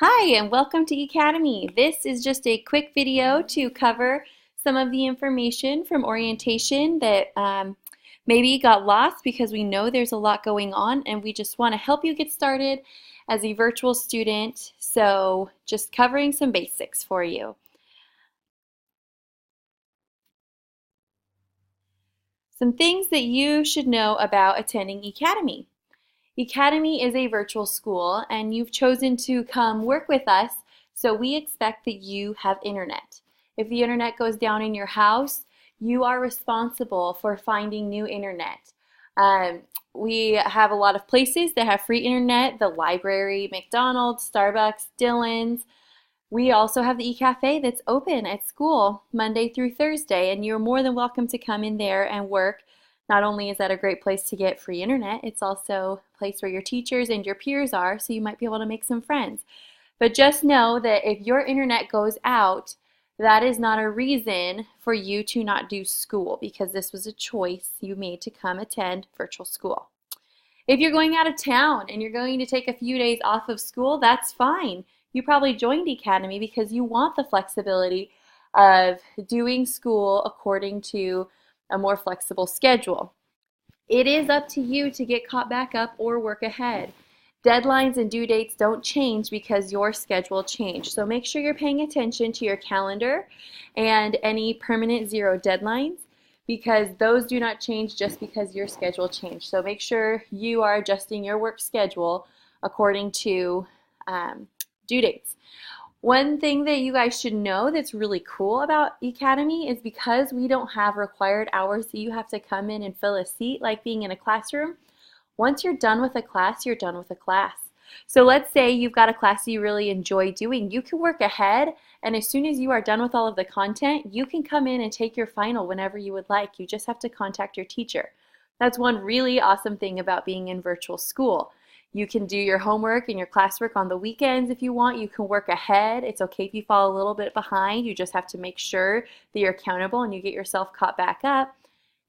Hi, and welcome to eCademy. This is just a quick video to cover some of the information from orientation that maybe got lost because we know there's a lot going on and we just want to help you get started as a virtual student. So just covering some basics for you. Some things that you should know about attending eCademy. eCademy is a virtual school and you've chosen to come work with us, so we expect that you have internet. If the internet goes down in your house, you are responsible for finding new internet. We have a lot of places that have free internet, the library, McDonald's, Starbucks, Dillon's. We also have the eCafe that's open at school Monday through Thursday, and you're more than welcome to come in there and work. Not only is that a great place to get free internet, it's also a place where your teachers and your peers are, so you might be able to make some friends. But just know that if your internet goes out, that is not a reason for you to not do school, because this was a choice you made to come attend virtual school. If you're going out of town and you're going to take a few days off of school, that's fine. You probably joined eCademy because you want the flexibility of doing school according to a more flexible schedule. It is up to you to get caught back up or work ahead. Deadlines and due dates don't change because your schedule changed. So make sure you're paying attention to your calendar and any permanent zero deadlines, because those do not change just because your schedule changed. So make sure you are adjusting your work schedule according to due dates. One thing that you guys should know that's really cool about eCademy is because we don't have required hours that you have to come in and fill a seat like being in a classroom. Once you're done with a class, you're done with a class. So let's say you've got a class you really enjoy doing. You can work ahead, and as soon as you are done with all of the content, you can come in and take your final whenever you would like. You just have to contact your teacher. That's one really awesome thing about being in virtual school. You can do your homework and your classwork on the weekends if you want. You can work ahead. It's okay if you fall a little bit behind. You just have to make sure that you're accountable and you get yourself caught back up.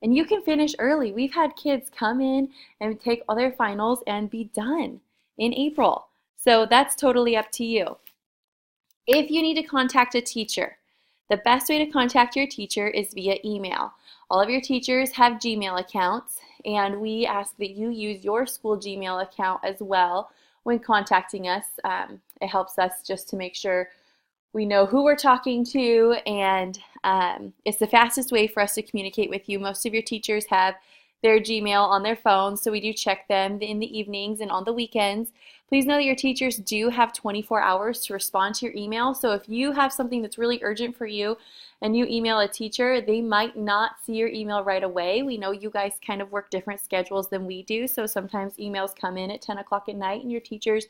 And you can finish early. We've had kids come in and take all their finals and be done in April. So that's totally up to you. If you need to contact a teacher, the best way to contact your teacher is via email. All of your teachers have Gmail accounts, and we ask that you use your school Gmail account as well when contacting us. It helps us just to make sure we know who we're talking to, and it's the fastest way for us to communicate with you. Most of your teachers have their Gmail on their phones, so we do check them in the evenings and on the weekends. Please know that your teachers do have 24 hours to respond to your email. So if you have something that's really urgent for you and you email a teacher, they might not see your email right away. We know you guys kind of work different schedules than we do, so sometimes emails come in at 10 o'clock at night and your teachers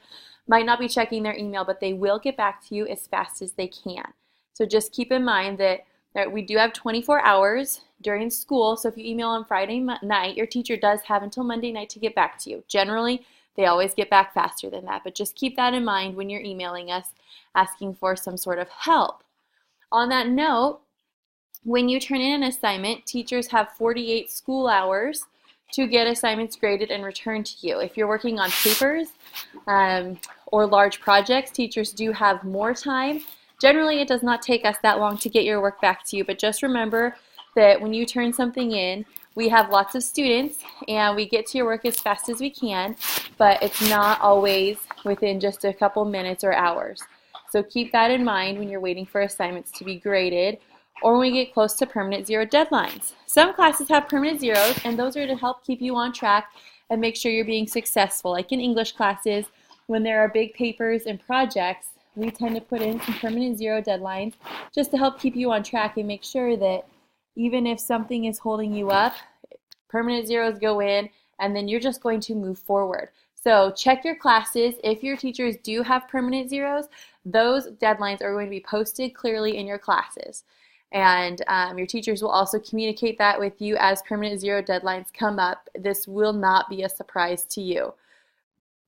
might not be checking their email, but they will get back to you as fast as they can. So just keep in mind that we do have 24 hours during school, so if you email on Friday night, your teacher does have until Monday night to get back to you. Generally, they always get back faster than that, but just keep that in mind when you're emailing us asking for some sort of help. On that note, when you turn in an assignment, teachers have 48 school hours to get assignments graded and returned to you. If you're working on papers or large projects, teachers do have more time. Generally, it does not take us that long to get your work back to you, but just remember that when you turn something in, we have lots of students and we get to your work as fast as we can, but it's not always within just a couple minutes or hours. So keep that in mind when you're waiting for assignments to be graded or when we get close to permanent zero deadlines. Some classes have permanent zeros, and those are to help keep you on track and make sure you're being successful. Like in English classes, when there are big papers and projects, we tend to put in some permanent zero deadlines just to help keep you on track and make sure that even if something is holding you up, permanent zeros go in and then you're just going to move forward. So check your classes. If your teachers do have permanent zeros, those deadlines are going to be posted clearly in your classes. And your teachers will also communicate that with you as permanent zero deadlines come up. This will not be a surprise to you.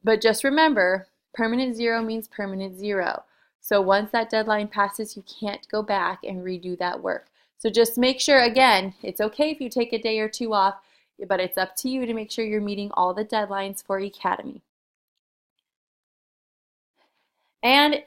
But just remember, permanent zero means permanent zero. So once that deadline passes, you can't go back and redo that work. So just make sure, again, it's okay if you take a day or two off, but it's up to you to make sure you're meeting all the deadlines for eCademy. And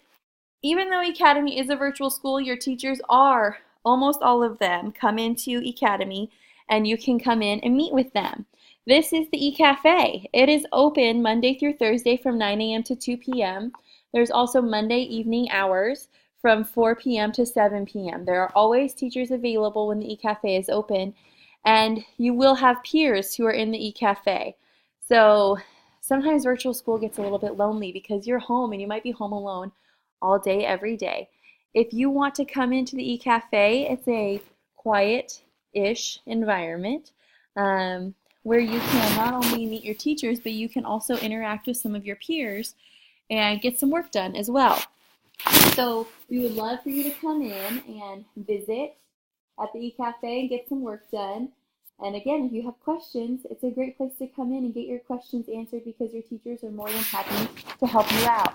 even though eCademy is a virtual school, your teachers are, almost all of them, come into eCademy and you can come in and meet with them. This is the eCafe. It is open Monday through Thursday from 9 a.m. to 2 p.m. There's also Monday evening hours from 4 p.m. to 7 p.m. There are always teachers available when the eCafe is open, and you will have peers who are in the eCafe. So sometimes virtual school gets a little bit lonely because you're home and you might be home alone all day, every day. If you want to come into the eCafe, it's a quiet-ish environment where you can not only meet your teachers, but you can also interact with some of your peers and get some work done as well. So we would love for you to come in and visit at the eCafe and get some work done. And again, if you have questions, it's a great place to come in and get your questions answered because your teachers are more than happy to help you out.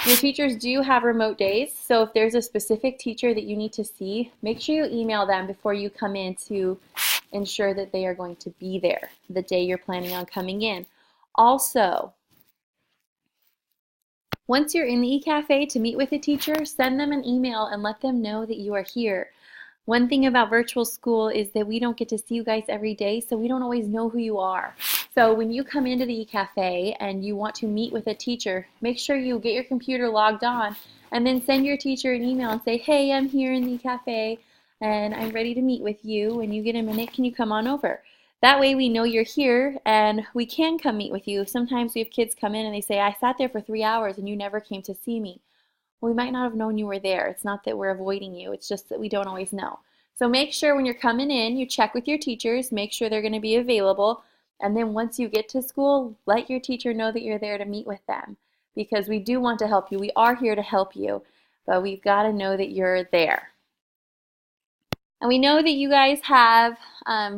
Your teachers do have remote days, so if there's a specific teacher that you need to see, make sure you email them before you come in to ensure that they are going to be there the day you're planning on coming in. Also, once you're in the eCafe to meet with a teacher, send them an email and let them know that you are here. One thing about virtual school is that we don't get to see you guys every day, so we don't always know who you are. So when you come into the eCafe and you want to meet with a teacher, make sure you get your computer logged on and then send your teacher an email and say, hey, I'm here in the eCafe and I'm ready to meet with you. When you get a minute, can you come on over? That way we know you're here and we can come meet with you. Sometimes we have kids come in and they say, I sat there for 3 hours and you never came to see me. Well, we might not have known you were there. It's not that we're avoiding you. It's just that we don't always know. So make sure when you're coming in, you check with your teachers, make sure they're going to be available, and then once you get to school, let your teacher know that you're there to meet with them because we do want to help you. We are here to help you, but we've got to know that you're there. And we know that you guys have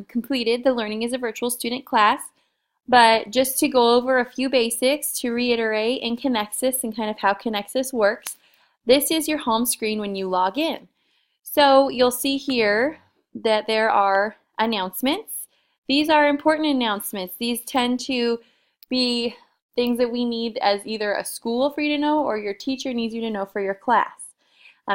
completed the Learning as a Virtual Student class, but just to go over a few basics to reiterate in Connexus and kind of how Connexus works, this is your home screen when you log in. So you'll see here that there are announcements. These are important announcements. These tend to be things that we need as either a school for you to know or your teacher needs you to know for your class.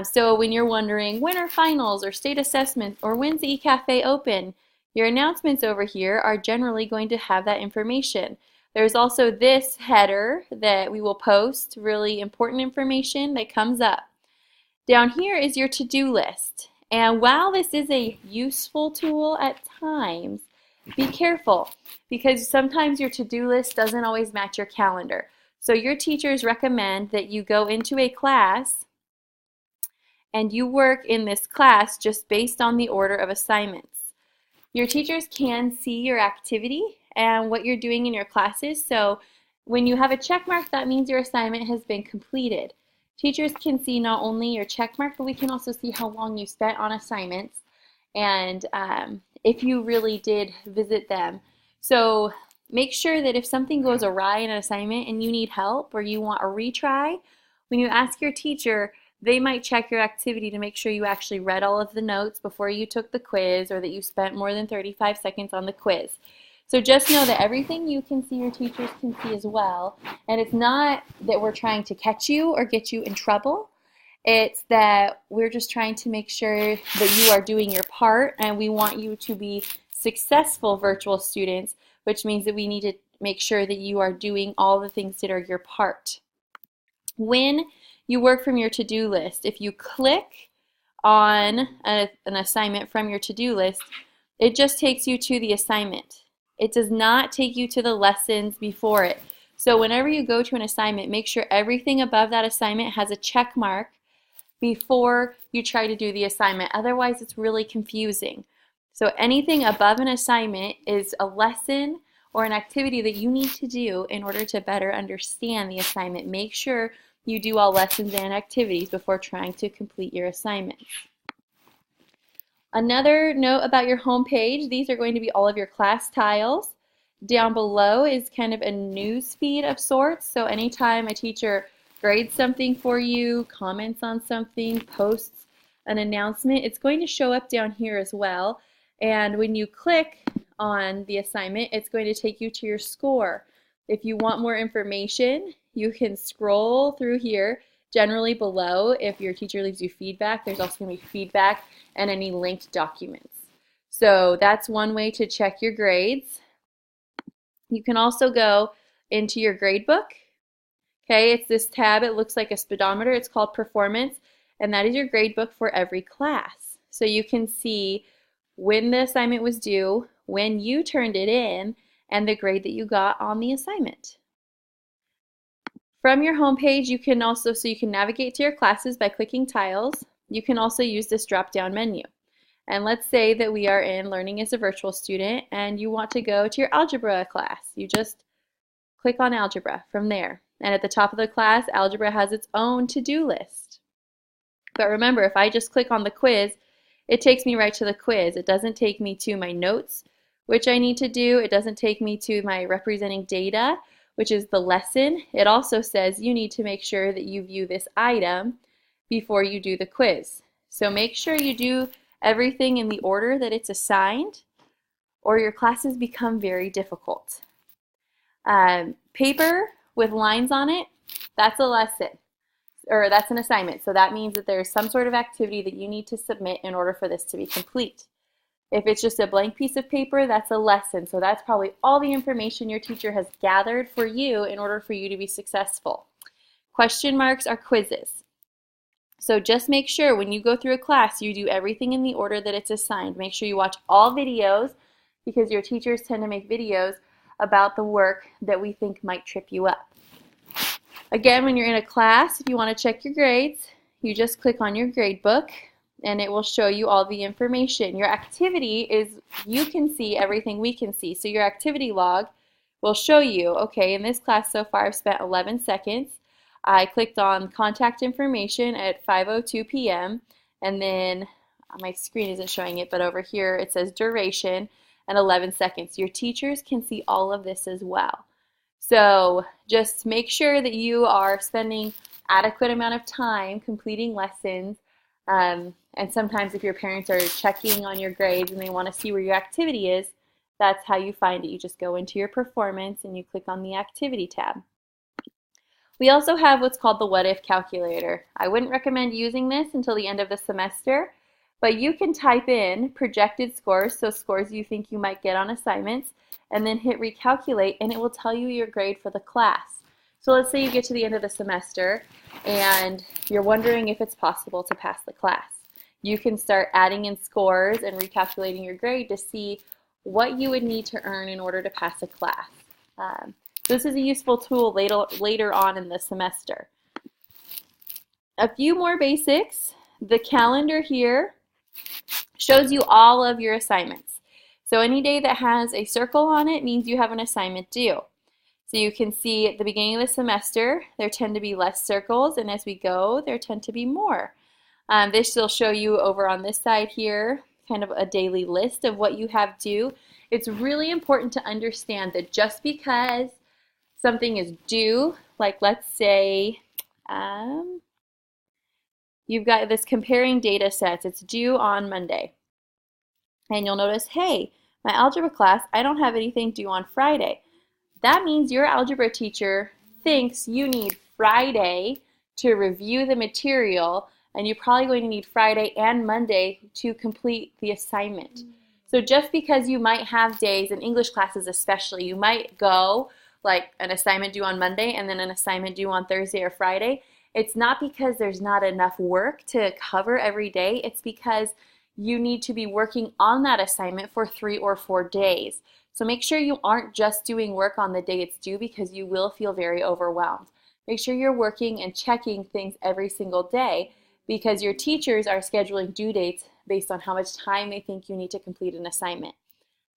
So when you're wondering when are finals or state assessments or when's the eCafe open, your announcements over here are generally going to have that information. There's also this header that we will post, really important information that comes up. Down here is your to-do list. And while this is a useful tool at times, be careful because sometimes your to-do list doesn't always match your calendar. So your teachers recommend that you go into a class and you work in this class just based on the order of assignments. Your teachers can see your activity and what you're doing in your classes, so when you have a check mark, that means your assignment has been completed. Teachers can see not only your check mark, but we can also see how long you spent on assignments and if you really did visit them. So make sure that if something goes awry in an assignment and you need help or you want a retry, when you ask your teacher, they might check your activity to make sure you actually read all of the notes before you took the quiz or that you spent more than 35 seconds on the quiz. So just know that everything you can see, your teachers can see as well. And it's not that we're trying to catch you or get you in trouble. It's that we're just trying to make sure that you are doing your part, and we want you to be successful virtual students, which means that we need to make sure that you are doing all the things that are your part. When you work from your to-do list, if you click on an assignment from your to-do list, it just takes you to the assignment. It does not take you to the lessons before it. So whenever you go to an assignment, make sure everything above that assignment has a check mark before you try to do the assignment. Otherwise, it's really confusing. So anything above an assignment is a lesson or an activity that you need to do in order to better understand the assignment. Make sure you do all lessons and activities before trying to complete your assignments. Another note about your home page, these are going to be all of your class tiles. Down below is kind of a news feed of sorts, so anytime a teacher grades something for you, comments on something, posts an announcement, it's going to show up down here as well. And when you click on the assignment, it's going to take you to your score. If you want more information, you can scroll through here Generally below, if your teacher leaves you feedback, there's also going to be feedback and any linked documents. So that's one way to check your grades. You can also go into your grade book. Okay, it's this tab. It looks like a speedometer. It's called Performance, and that is your grade book for every class. So you can see when the assignment was due, when you turned it in, and the grade that you got on the assignment. From your home page, you can also, so you can navigate to your classes by clicking tiles. You can also use this drop-down menu. And let's say that we are in Learning as a Virtual Student and you want to go to your algebra class. You just click on algebra from there. And at the top of the class, algebra has its own to-do list. But remember, if I just click on the quiz, it takes me right to the quiz. It doesn't take me to my notes, which I need to do. It doesn't take me to my representing data, which is the lesson. It also says you need to make sure that you view this item before you do the quiz. So make sure you do everything in the order that it's assigned, or your classes become very difficult. Paper with lines on it, that's a lesson, or that's an assignment. So that means that there's some sort of activity that you need to submit in order for this to be complete. If it's just a blank piece of paper, that's a lesson. So that's probably all the information your teacher has gathered for you in order for you to be successful. Question marks are quizzes. So just make sure when you go through a class, you do everything in the order that it's assigned. Make sure you watch all videos, because your teachers tend to make videos about the work that we think might trip you up. Again, when you're in a class, if you want to check your grades, you just click on your grade book and it will show you all the information. Your activity is, you can see everything we can see. So your activity log will show you, okay, in this class so far I've spent 11 seconds. I clicked on contact information at 5:02 p.m. and then my screen isn't showing it, but over here it says duration and 11 seconds. Your teachers can see all of this as well. So just make sure that you are spending adequate amount of time completing lessons. And sometimes if your parents are checking on your grades and they want to see where your activity is, that's how you find it. You just go into your performance and you click on the activity tab. We also have what's called the what if calculator. I wouldn't recommend using this until the end of the semester, but you can type in projected scores, so scores you think you might get on assignments, and then hit recalculate and it will tell you your grade for the class. So let's say you get to the end of the semester and you're wondering if it's possible to pass the class. You can start adding in scores and recalculating your grade to see what you would need to earn in order to pass a class. This is a useful tool later on in the semester. A few more basics. The calendar here shows you all of your assignments. So any day that has a circle on it means you have an assignment due. So you can see at the beginning of the semester, there tend to be less circles, and as we go, there tend to be more. This will show you over on this side here, kind of a daily list of what you have due. It's really important to understand that just because something is due, like let's say you've got this comparing data sets, it's due on Monday. And you'll notice, hey, my algebra class, I don't have anything due on Friday. That means your algebra teacher thinks you need Friday to review the material, and you're probably going to need Friday and Monday to complete the assignment. So just because you might have days, in English classes especially, you might go like an assignment due on Monday and then an assignment due on Thursday or Friday. It's not because there's not enough work to cover every day. It's because you need to be working on that assignment for 3 or 4 days. So make sure you aren't just doing work on the day it's due, because you will feel very overwhelmed. Make sure you're working and checking things every single day, because your teachers are scheduling due dates based on how much time they think you need to complete an assignment.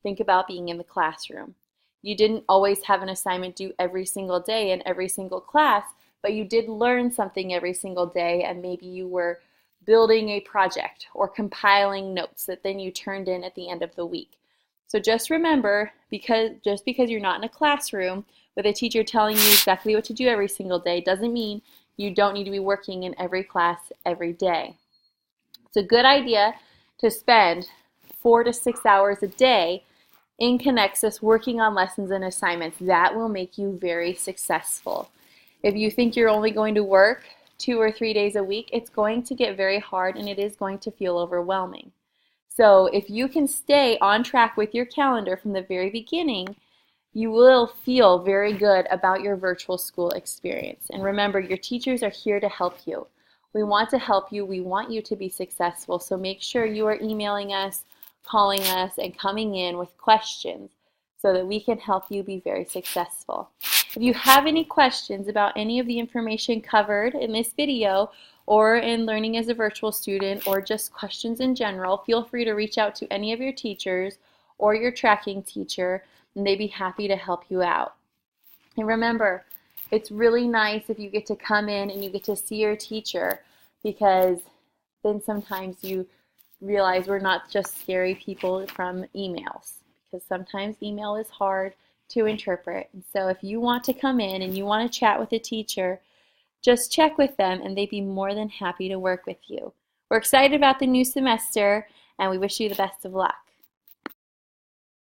Think about being in the classroom. You didn't always have an assignment due every single day in every single class, but you did learn something every single day, and maybe you were building a project or compiling notes that then you turned in at the end of the week. So just remember, just because you're not in a classroom with a teacher telling you exactly what to do every single day doesn't mean you don't need to be working in every class every day. It's a good idea to spend 4 to 6 hours a day in Connexus working on lessons and assignments. That will make you very successful. If you think you're only going to work 2 or 3 days a week, it's going to get very hard and it is going to feel overwhelming. So if you can stay on track with your calendar from the very beginning, you will feel very good about your virtual school experience. And remember, your teachers are here to help you. We want to help you. We want you to be successful. So make sure you are emailing us, calling us, and coming in with questions so that we can help you be very successful. If you have any questions about any of the information covered in this video or in learning as a virtual student or just questions in general, feel free to reach out to any of your teachers or your tracking teacher, and they'd be happy to help you out. And remember, it's really nice if you get to come in and you get to see your teacher, because then sometimes you realize we're not just scary people from emails, because sometimes email is hard to interpret. And so if you want to come in and you want to chat with a teacher, just check with them and they'd be more than happy to work with you. We're excited about the new semester and we wish you the best of luck.